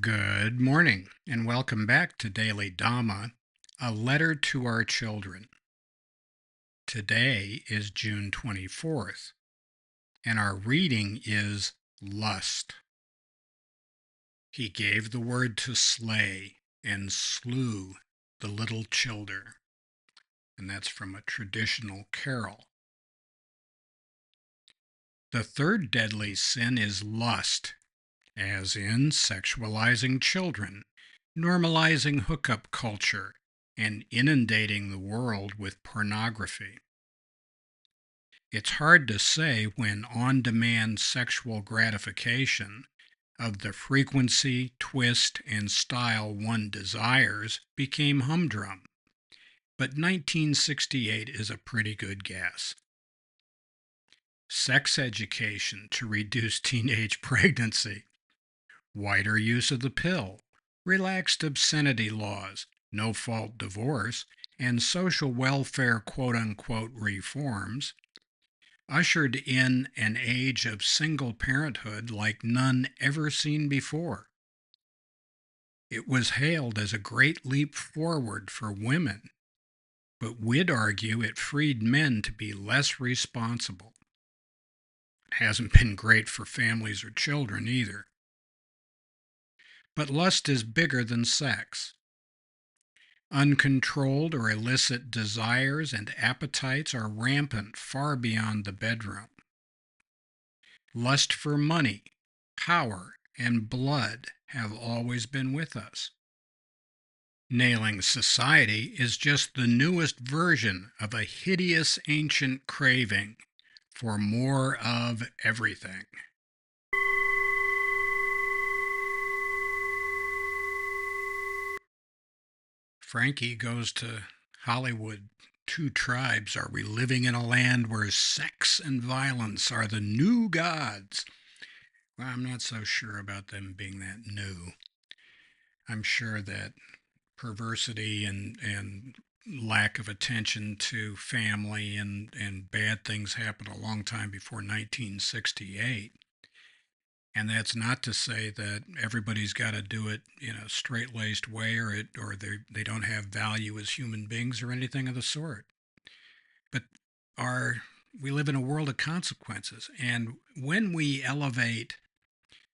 Good morning, and welcome back to Daily Dhamma, a letter to our children. Today is June 24th, and our reading is lust. He gave the word to slay and slew the little childer. And that's from a traditional carol. The third deadly sin is lust, as in sexualizing children, normalizing hookup culture, and inundating the world with pornography. It's hard to say when on-demand sexual gratification of the frequency, twist, and style one desires became humdrum, but 1968 is a pretty good guess. Sex education to reduce teenage pregnancy, wider use of the pill, relaxed obscenity laws, no-fault divorce, and social welfare quote-unquote reforms ushered in an age of single parenthood like none ever seen before. It was hailed as a great leap forward for women, but we'd argue it freed men to be less responsible. It hasn't been great for families or children either. But lust is bigger than sex. Uncontrolled or illicit desires and appetites are rampant far beyond the bedroom. Lust for money, power, and blood have always been with us. Nailing society is just the newest version of a hideous ancient craving for more of everything. Frankie goes to Hollywood. Two tribes. Are we living in a land where sex and violence are the new gods? Well, I'm not so sure about them being that new. I'm sure that perversity and lack of attention to family and bad things happened a long time before 1968. And that's not to say that everybody's got to do it in a straight-laced way or they don't have value as human beings or anything of the sort. But we live in a world of consequences. And when we elevate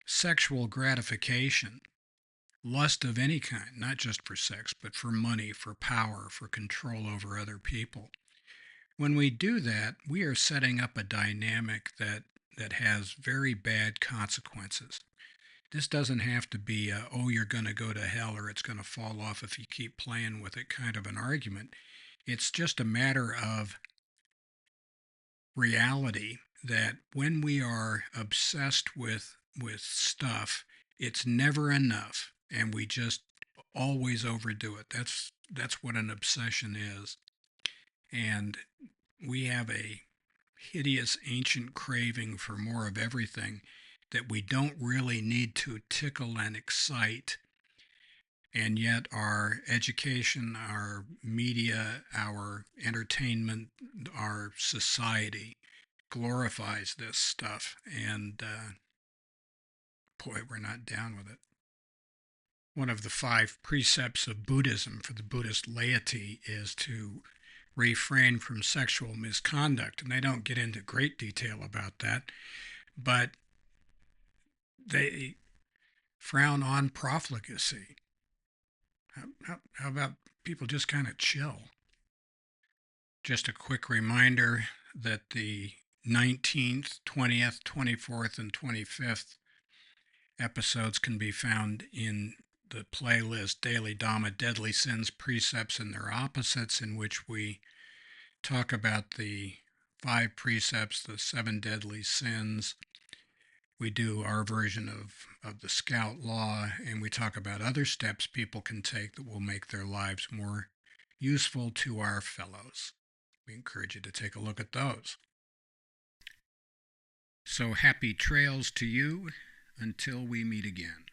sexual gratification, lust of any kind, not just for sex, but for money, for power, for control over other people, when we do that, we are setting up a dynamic that has very bad consequences. This doesn't have to be oh, you're going to go to hell or it's going to fall off if you keep playing with it kind of an argument. It's just a matter of reality that when we are obsessed with stuff, it's never enough, and we just always overdo it. That's what an obsession is, and we have a hideous ancient craving for more of everything that we don't really need to tickle and excite. And yet, our education, our media, our entertainment, our society glorifies this stuff. And boy, we're not down with it. One of the 5 precepts of Buddhism for the Buddhist laity is to refrain from sexual misconduct. And they don't get into great detail about that, but they frown on profligacy. How about people just kind of chill? Just a quick reminder that the 19th, 20th, 24th, and 25th episodes can be found in the playlist Daily Dhamma, Deadly Sins, Precepts, and Their Opposites, in which we talk about the 5 precepts, the 7 deadly sins. We do our version of the Scout Law, and we talk about other steps people can take that will make their lives more useful to our fellows. We encourage you to take a look at those. So happy trails to you until we meet again.